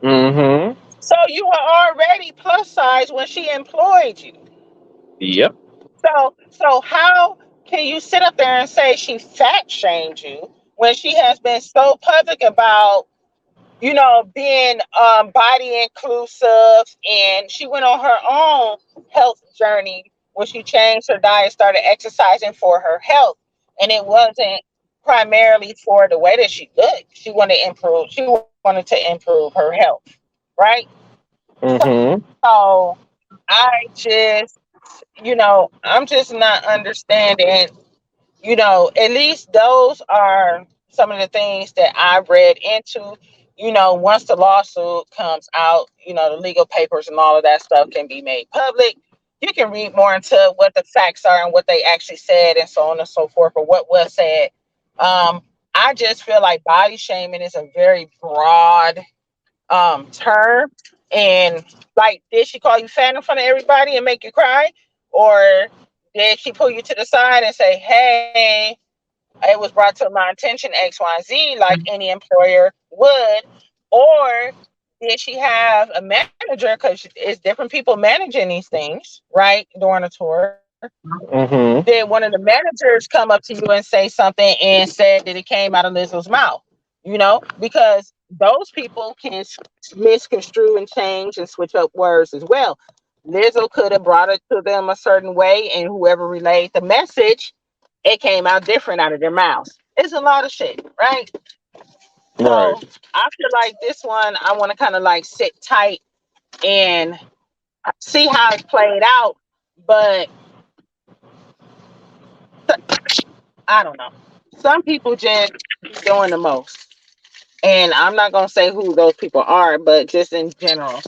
S1: Mm-hmm.
S2: So you were already plus size when she employed you.
S1: Yep.
S2: So how can you sit up there and say she fat shamed you when she has been so public about being body inclusive, and she went on her own health journey when she changed her diet, started exercising for her health, and it wasn't primarily for the way that she looked. She wanted to improve. She wanted to improve her health, right?
S1: Mm-hmm.
S2: So I just, I'm just not understanding. At least those are some of the things that I read into. Once the lawsuit comes out, the legal papers and all of that stuff can be made public. You can read more into what the facts are and what they actually said and so on and so forth, or what was said. Um, I just feel like body shaming is a very broad term. And like, did she call you fat in front of everybody and make you cry? Or did she pull you to the side and say, hey, it was brought to my attention XYZ, like any employer would? Or did she have a manager? Because it's different people managing these things, right? During a tour. Did
S1: Mm-hmm.
S2: one of the managers come up to you and say something and said that it came out of Lizzo's mouth? Because those people can misconstrue and change and switch up words as well. Lizzo could have brought it to them a certain way, and whoever relayed the message, it came out different out of their mouths. It's a lot of shit, right?
S1: Right.
S2: So I feel like this one, I want to kind of like sit tight and see how it's played out. But I don't know. Some people just doing the most. And I'm not going to say who those people are, but just in general,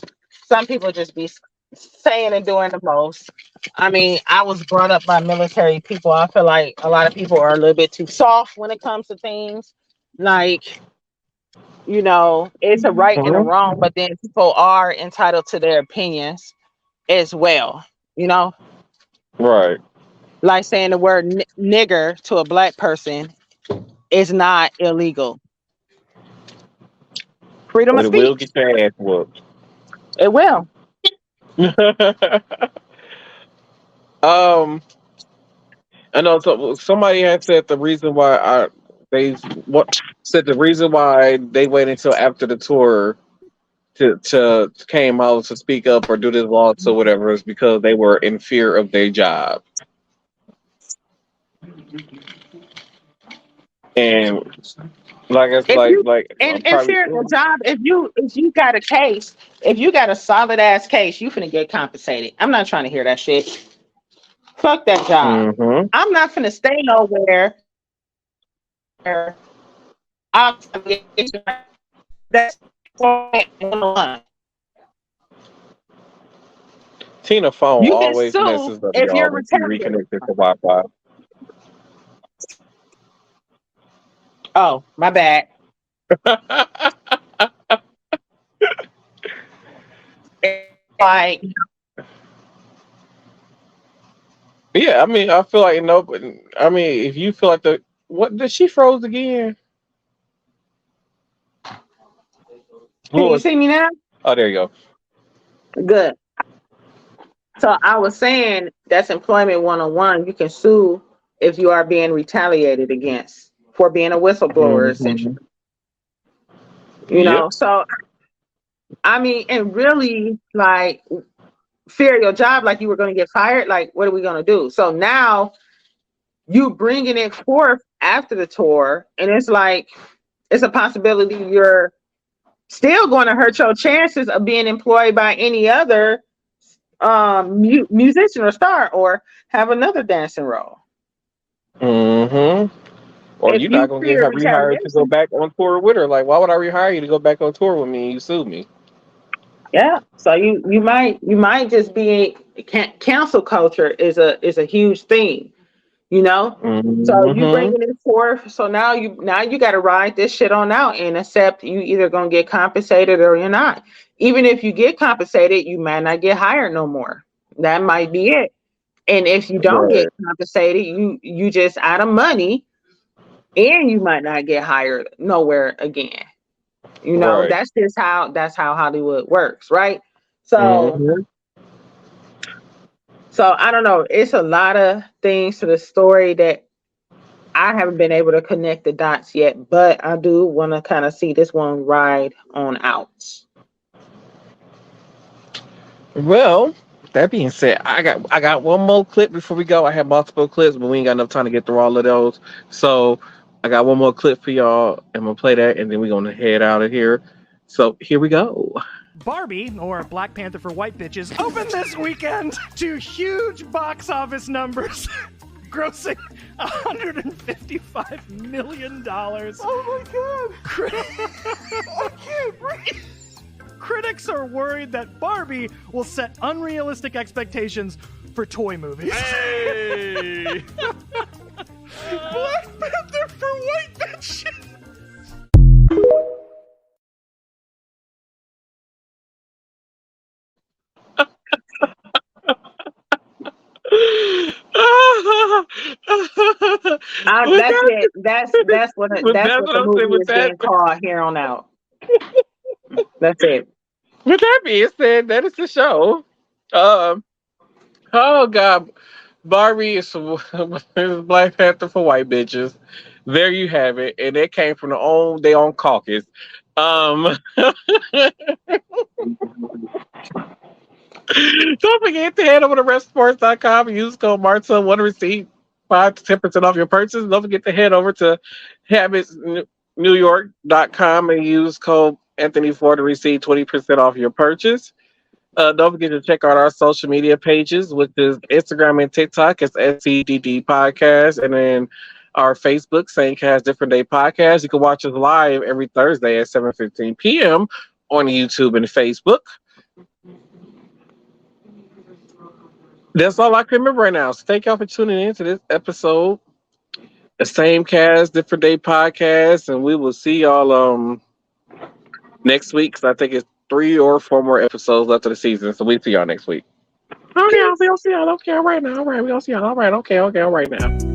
S2: some people just be saying and doing the most. I mean, I was brought up by military people. I feel like a lot of people are a little bit too soft when it comes to things. Like, it's a right and a
S1: Mhm.
S2: wrong, but then people are entitled to their opinions as well. You know,
S1: Right.
S2: like saying the word nigger to a black person is not illegal. Freedom of
S1: But it will
S2: speech.
S1: get your ass whooped.
S2: It will.
S1: um, I know somebody had said the reason why they what said the reason why they waited until after the tour to came out to speak up or do this loss or whatever is because they were in fear of their job. And like it's
S2: If you
S1: like
S2: and if
S1: probably
S2: you're in a job, if you got a case, if you got a solid ass case, you finna get compensated. I'm not trying to hear that shit. Fuck that job.
S1: hmm
S2: I'm not finna stay nowhere where That's 101.
S1: Tina phone
S2: You can
S1: always
S2: sue
S1: messes up,
S2: if
S1: y'all,
S2: you're
S1: when she
S2: retaliating.
S1: reconnected to Wi-Fi.
S2: Oh, my bad. Like,
S1: Yeah, I mean, I feel like but I mean, if you feel like what did she froze again?
S2: can
S1: What
S2: you
S1: was?
S2: see me now?
S1: Oh, there you go.
S2: Good. So I was saying that's employment 101. You can sue if you are being retaliated against for being a whistleblower, essentially.
S1: Mhm.
S2: You
S1: Yep.
S2: know, so I mean, and really, like, fear your job, like you were going to get fired. Like, what are we going to do? So now you bringing it forth after the tour, and it's like it's a possibility you're still going to hurt your chances of being employed by any other musician or star or have another dancing role.
S1: Mm-hmm. Or
S2: If
S1: you're not
S2: you
S1: gonna get
S2: fear
S1: her rehired to go
S2: retaliation,
S1: back on tour with her. Like, why would I rehire you to go back on tour with me and you sue me?
S2: yeah. So you might just be cancel culture is a huge thing, you know. So you
S1: Mm-hmm.
S2: bringing it forth. So now you got to ride this shit on out and accept you either gonna get compensated or you're not. Even if you get compensated, you might not get hired no more. That might be it. And if you don't get
S1: Right.
S2: compensated, you just out of money, and you might not get hired nowhere again. You know,
S1: Right.
S2: that's how Hollywood works, right? So
S1: Mm-hmm.
S2: so I don't know. It's a lot of things to the story that I haven't been able to connect the dots yet, but I do want to kind of see this one ride on out.
S1: Well, that being said, I got one more clip before we go. I have multiple clips, but we ain't got enough time to get through all of those. So I got one more clip for y'all. I'm gonna play that, and then we're gonna head out of here. So here we go.
S8: Barbie, or Black Panther for white bitches, opened this weekend to huge box office numbers, grossing $155 million. Oh my god! I can't breathe. Critics are worried that Barbie will set unrealistic expectations for toy movies. Hey! Black Panther for white bitches!
S1: With
S2: That's
S1: that,
S2: it. That's what
S1: with
S2: that's
S1: that,
S2: what
S1: what
S2: the
S1: I'm saying
S2: movie
S1: with
S2: is
S1: that,
S2: being called here on out. That's it.
S1: with that being said, that is the show. Um, oh god, Barbie is is Black Panther for white bitches. There you have it, and it came from their own caucus. Um, don't forget to head over to restsports.com and use code Marta one receipt 5 to 10% off your purchase. Don't forget to head over to habitsnewyork.com and use code Anthony for to receive 20% off your purchase. Don't forget to check out our social media pages, which is Instagram and TikTok. It's SCDD Podcast. And then our Facebook, Same Cast Different Day Podcast. You can watch us live every Thursday at 7:15 p.m. on YouTube and Facebook. That's all I can remember right now. So thank y'all for tuning in to this episode. The Same Cast Different Day Podcast. And we will see y'all next week, because I think it's 3 or 4 more episodes left of the season. So we'll see y'all next week. Okay, we'll see y'all. Okay, all right now. All right, we'll see y'all. All right, okay, all right now.